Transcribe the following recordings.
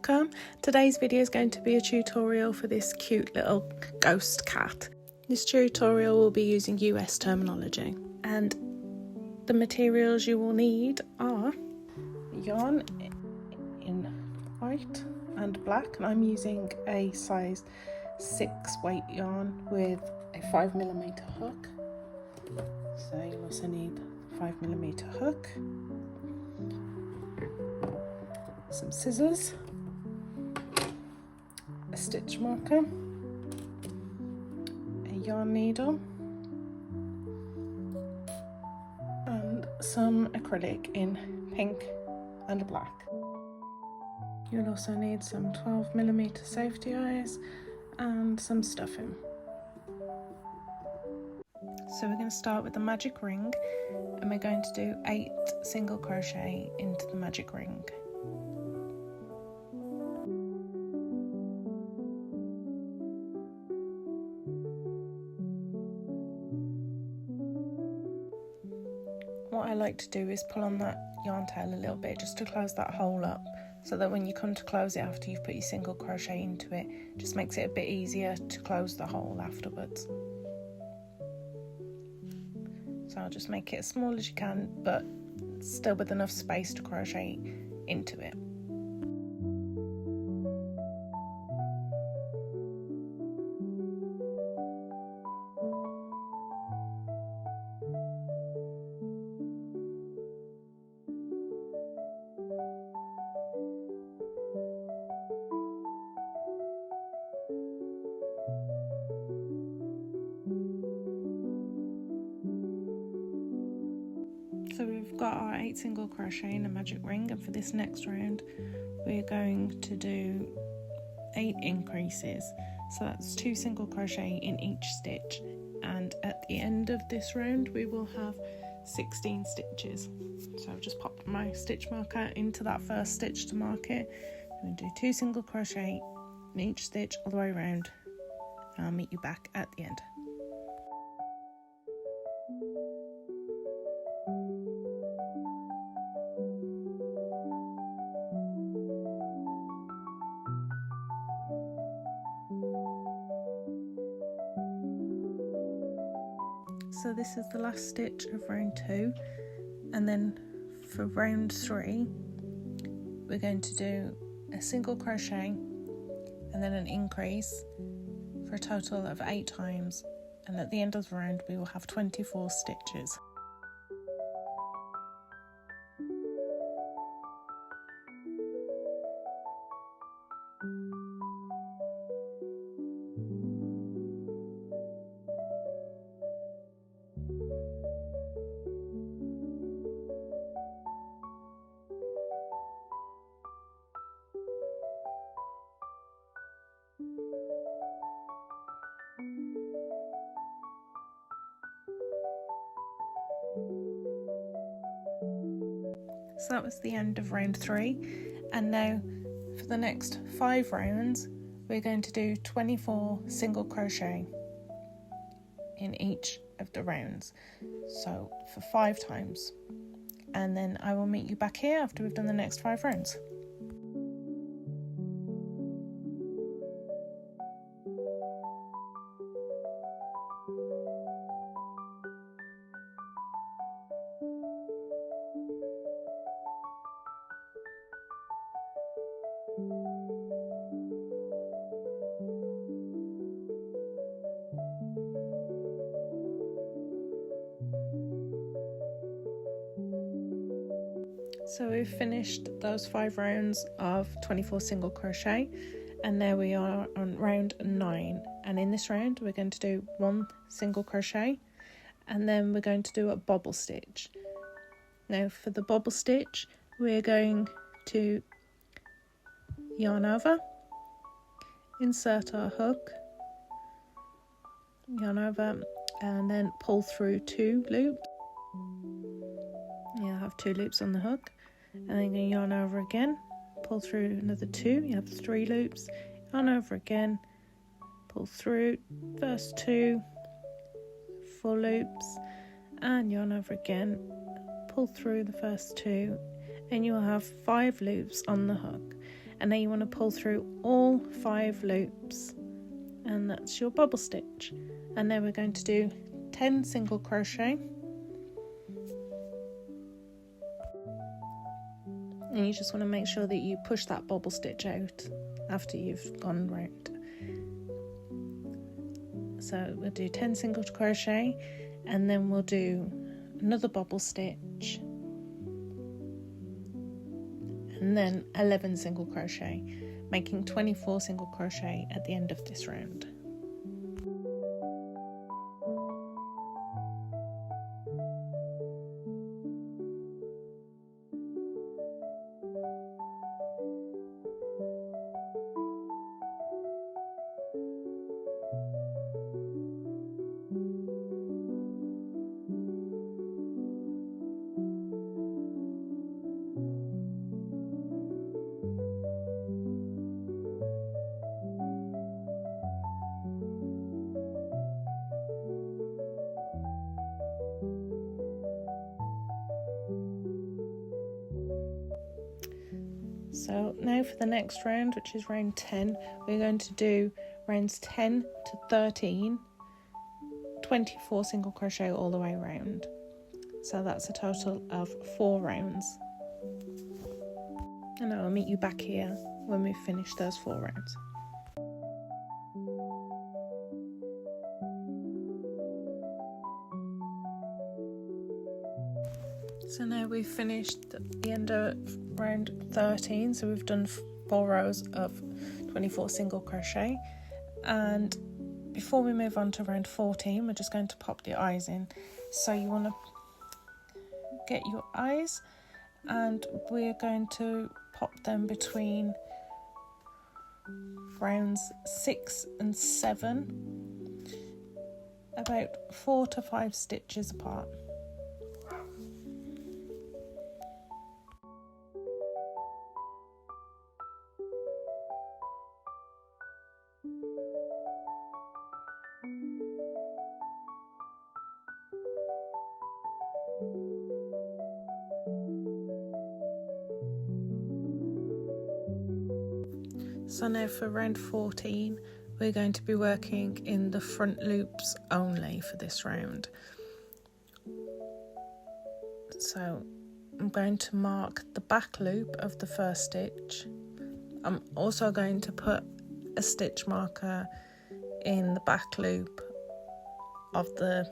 welcome. Today's video is going to be a tutorial for this cute little ghost cat. This tutorial will be using US terminology, and the materials you will need are yarn in white and black, and I'm using a size 6 weight yarn with a 5mm hook. So you also need 5mm hook, some scissors, a stitch marker, a yarn needle, and some acrylic in pink and black. You'll also need some 12mm safety eyes and some stuffing. So we're going to start with the magic ring, and we're going to do 8 single crochet into the magic ring. What I like to do is pull on that yarn tail a little bit just to close that hole up, so that when you come to close it after you've put your single crochet into it, just makes it a bit easier to close the hole afterwards. So I'll just make it as small as you can, but still with enough space to crochet into it. So we've got our 8 single crochet in a magic ring, and for this next round we're going to do 8 increases. So that's 2 single crochet in each stitch, and at the end of this round we will have 16 stitches. So I've just popped my stitch marker into that first stitch to mark it. I'm going to do 2 single crochet in each stitch all the way around, and I'll meet you back at the end. So this is the last stitch of round 2, and then for round 3 we're going to do a single crochet and then an increase for a total of 8 times, and at the end of the round we will have 24 stitches. So that was the end of round 3, and now for the next 5 rounds we're going to do 24 single crochet in each of the rounds, so for 5 times, and then I will meet you back here after we've done the next 5 rounds. So we've finished those 5 rounds of 24 single crochet, and now we are on round 9, and in this round we're going to do 1 single crochet, and then we're going to do a bobble stitch. Now for the bobble stitch we're going to yarn over, insert our hook, yarn over, and then pull through 2 loops. You'll have 2 loops on the hook, and then you yarn over again, pull through another 2, you have 3 loops, yarn over again, pull through first 2, 4 loops, and yarn over again, pull through the first 2, and you'll have 5 loops on the hook. and now you want to pull through all 5 loops, and that's your bubble stitch. And now we're going to do 10 single crochet, and you just want to make sure that you push that bubble stitch out after you've gone round. So we'll do 10 single crochet, and then we'll do another bubble stitch, and then 11 single crochet, making 24 single crochet at the end of this round. So now for the next round, which is round 10, we're going to do rounds 10 to 13, 24 single crochet all the way around. So that's a total of 4 rounds. And I'll meet you back here when we've finished those 4 rounds. So now we've finished the end of round 13, so we've done 4 rows of 24 single crochet, and before we move on to round 14, we're just going to pop the eyes in. So you want to get your eyes, and we're going to pop them between rounds 6 and 7, about 4 to 5 stitches apart. So now for round 14, we're going to be working in the front loops only for this round. So I'm going to mark the back loop of the first stitch. I'm also going to put a stitch marker in the back loop of the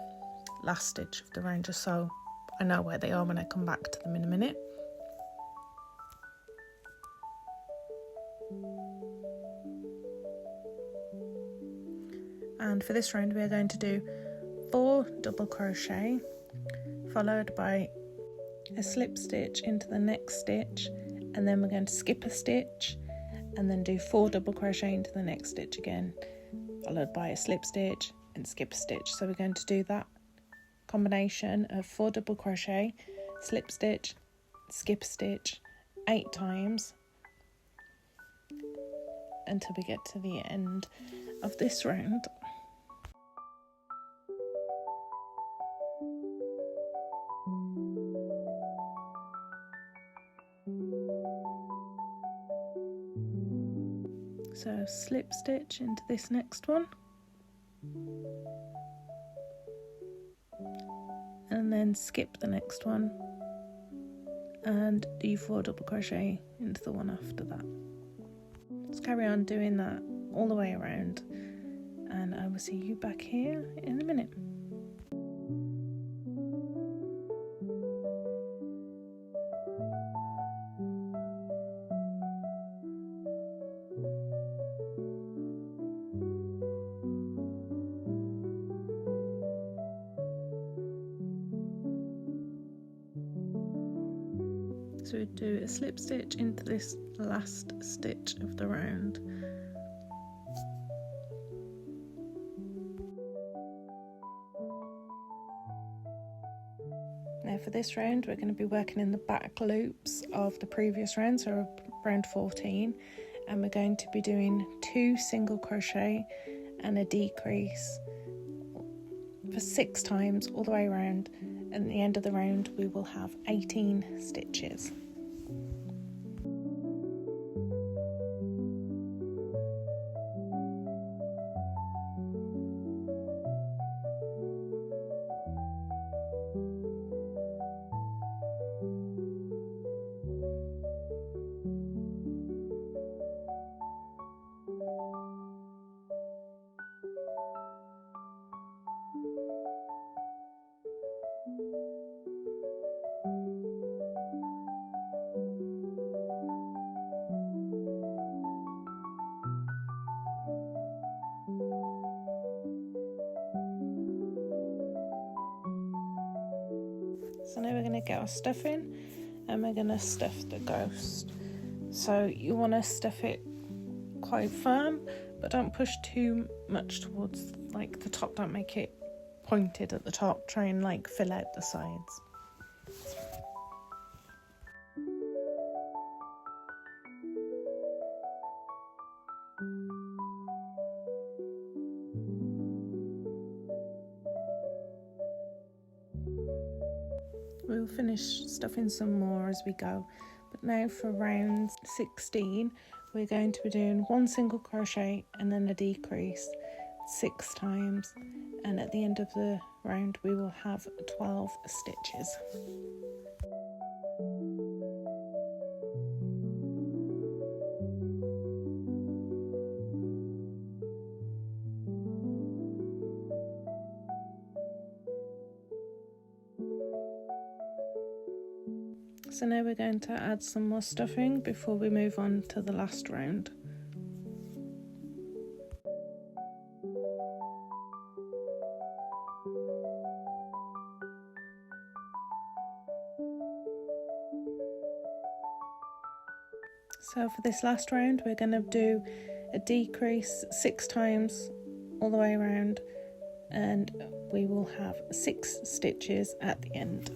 last stitch of the round, just so I know where they are when I come back to them in a minute. And for this round, we're going to do 4 double crochet, followed by a slip stitch into the next stitch, and then we're going to skip a stitch and then do 4 double crochet into the next stitch again, followed by a slip stitch and skip a stitch. So we're going to do that combination of 4 double crochet, slip stitch, skip a stitch 8 times until we get to the end of this round. So slip stitch into this next one, and then skip the next one and do 4 double crochet into the one after that. Let's carry on doing that all the way around, and I will see you back here in a minute. So we do a slip stitch into this last stitch of the round. Now for this round, we're going to be working in the back loops of the previous round, so round 14, and we're going to be doing 2 single crochet and a decrease for 6 times all the way around, and at the end of the round we will have 18 stitches. So now we're going to get our stuffing and we're going to stuff the ghost. So you want to stuff it quite firm, but don't push too much towards like the top. Don't make it pointed at the top. Try and like fill out the sides. We'll finish stuffing some more as we go, but now for round 16 we're going to be doing 1 single crochet and then a decrease 6 times, and at the end of the round we will have 12 stitches. So now we're going to add some more stuffing before we move on to the last round. So for this last round we're going to do a decrease 6 times all the way around, and we will have 6 stitches at the end.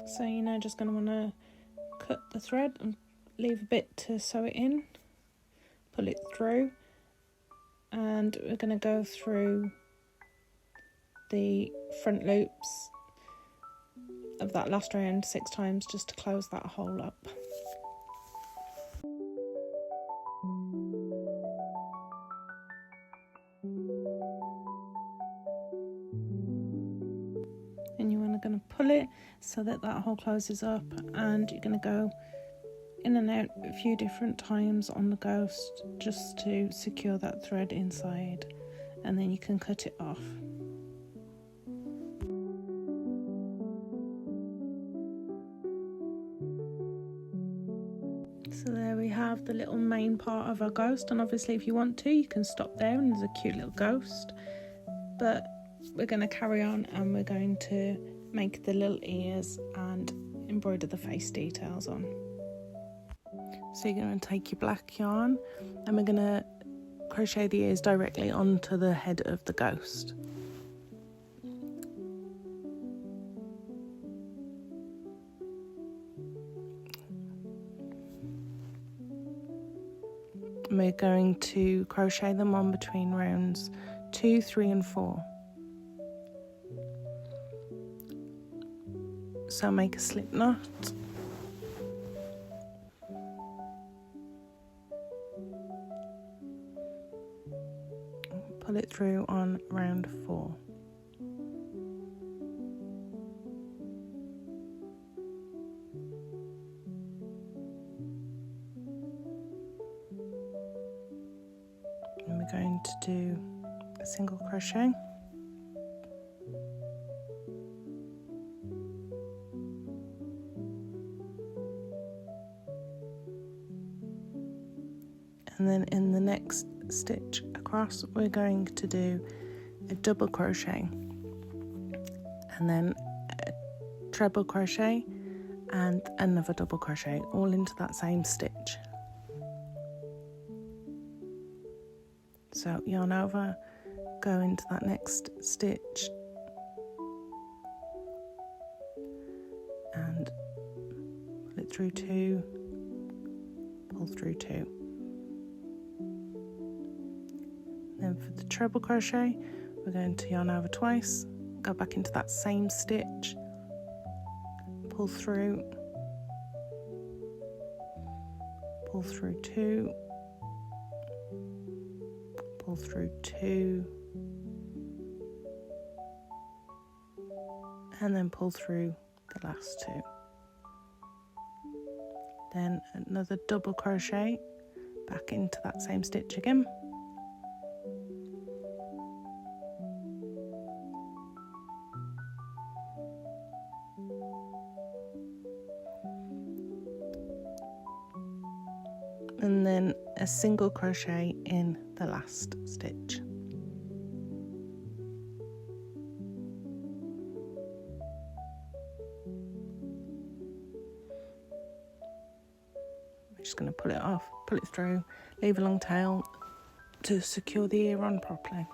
So you're now just going to want to cut the thread and leave a bit to sew it in, pull it through, and we're going to go through the front loops of that last round 6 times just to close that hole up. And you're going to pull it so that that hole closes up, and you're going to go in and out a few different times on the ghost just to secure that thread inside, and then you can cut it off. So there we have the little main part of our ghost, and obviously if you want to you can stop there and there's a cute little ghost, but we're going to carry on and we're going to make the little ears and embroider the face details on. So you're going to take your black yarn and we're going to crochet the ears directly onto the head of the ghost. And we're going to crochet them on between rounds 2, 3 and 4. So make a slip knot, pull it through on round 4. And we're going to do a single crochet. And then in the next stitch across we're going to do a double crochet and then a treble crochet and another double crochet, all into that same stitch. So yarn over, go into that next stitch and pull it through 2, pull through 2. Then for the treble crochet we're going to yarn over twice, go back into that same stitch, pull through 2, pull through 2, and then pull through the last 2. Then another double crochet back into that same stitch again. and then a single crochet in the last stitch. I'm just going to pull it off, pull it through, leave a long tail to secure the ear on properly.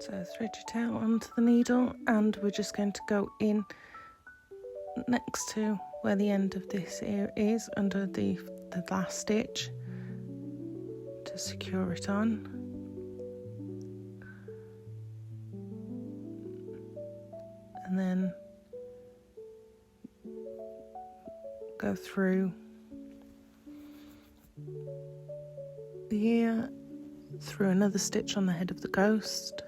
So thread your tail onto the needle, and we're just going to go in next to where the end of this ear is, under the last stitch, to secure it on. And then go through the ear, through another stitch on the head of the ghost.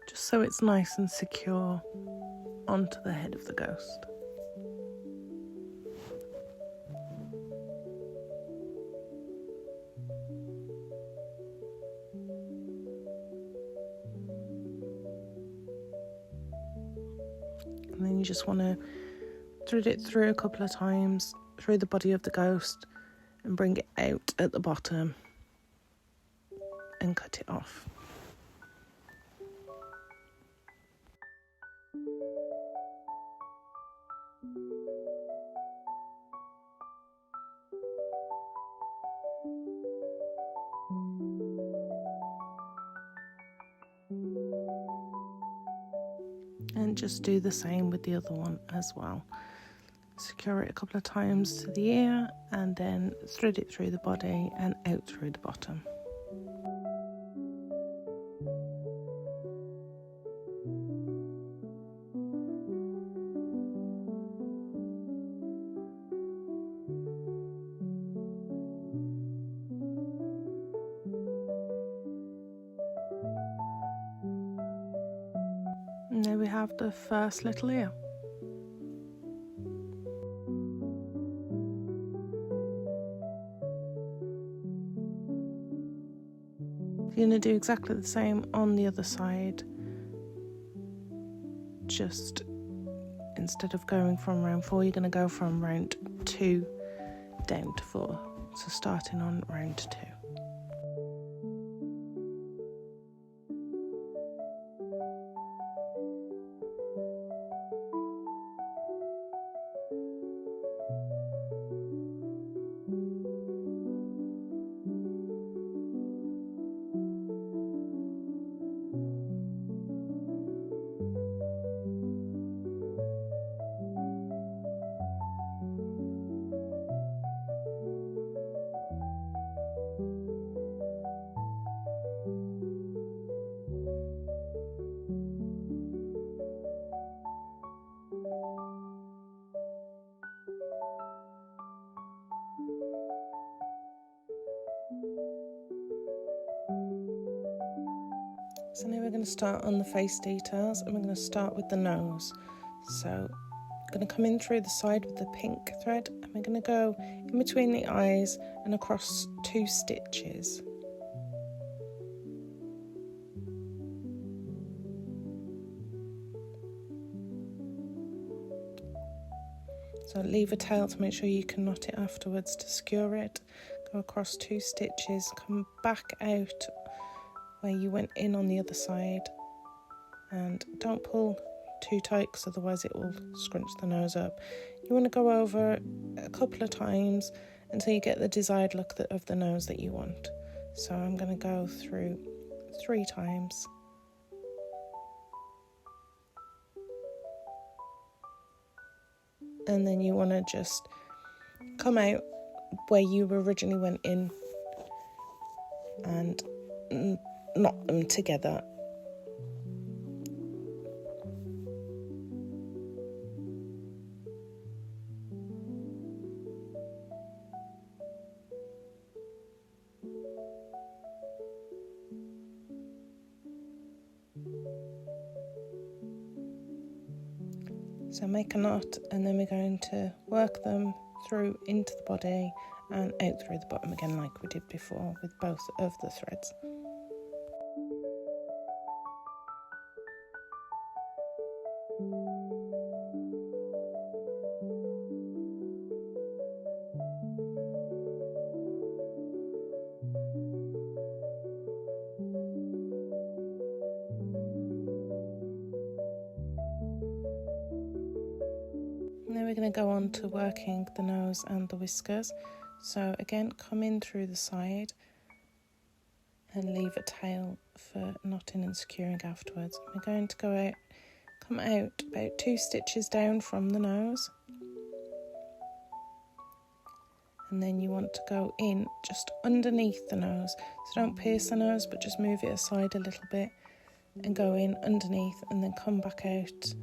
Just so it's nice and secure onto the head of the ghost. And then you just want to thread it through a couple of times through the body of the ghost and bring it out at the bottom and cut it off. And just do the same with the other one as well. Secure it a couple of times to the ear and then thread it through the body and out through the bottom. And there we have the first little ear. You're going to do exactly the same on the other side, just instead of going from round 4, you're going to go from round 2 down to 4, so starting on round 2. So now we're going to start on the face details, and we're going to start with the nose. So I'm going to come in through the side with the pink thread, and we're going to go in between the eyes and across 2 stitches. So leave a tail to make sure you can knot it afterwards to secure it. Go across 2 stitches, come back out where you went in on the other side, and don't pull too tight because otherwise it will scrunch the nose up. You want to go over a couple of times until you get the desired look of the nose that you want. So I'm going to go through 3 times. And then you want to just come out where you originally went in and knot them together. So make a knot, and then we're going to work them through into the body and out through the bottom again, like we did before with both of the threads. And then we're going to go on to working the nose and the whiskers. So again, come in through the side and leave a tail for knotting and securing afterwards. We're going to come out about 2 stitches down from the nose, and then you want to go in just underneath the nose. So don't pierce the nose, but just move it aside a little bit and go in underneath, and then come back out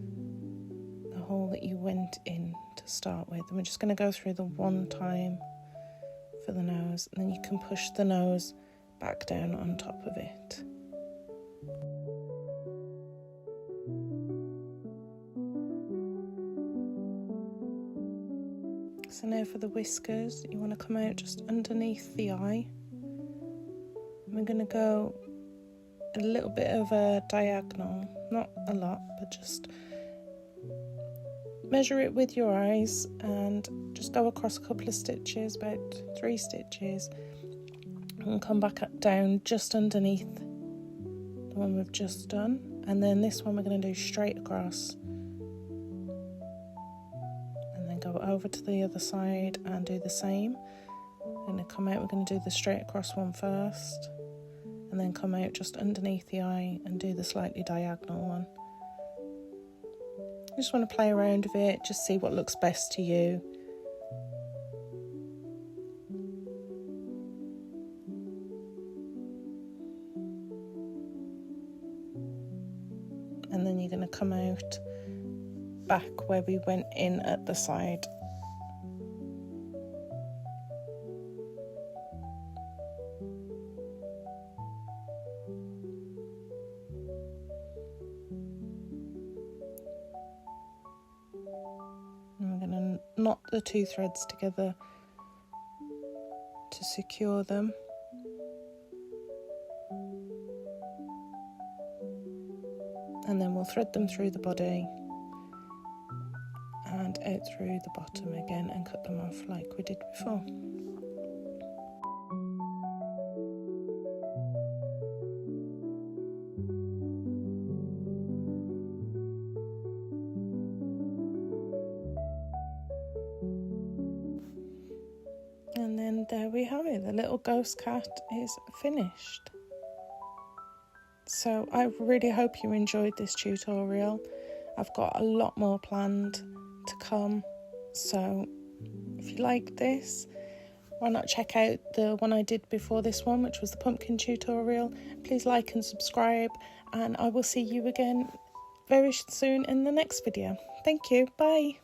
the hole that you went in to start with. And we're just going to go through the one time for the nose, and then you can push the nose back down on top of it. So now for the whiskers, you want to come out just underneath the eye. And we're going to go a little bit of a diagonal, not a lot, but just measure it with your eyes and just go across a couple of stitches, about 3 stitches, and come back down just underneath the one we've just done. And then this one we're going to do straight across, and then go over to the other side and do the same. We're going to come out, we're going to do the straight across one first, and then come out just underneath the eye and do the slightly diagonal one. You just want to play around with it, just see what looks best to you. And then you're going to come out back where we went in at the side. And we're going to knot the 2 threads together to secure them. And then we'll thread them through the body and out through the bottom again and cut them off like we did before. And then there we have it, the little ghost cat is finished. So I really hope you enjoyed this tutorial. I've got a lot more planned to come, so if you like this, why not check out the one I did before this one, which was the pumpkin tutorial. Please like and subscribe, and I will see you again very soon in the next video. Thank you, bye.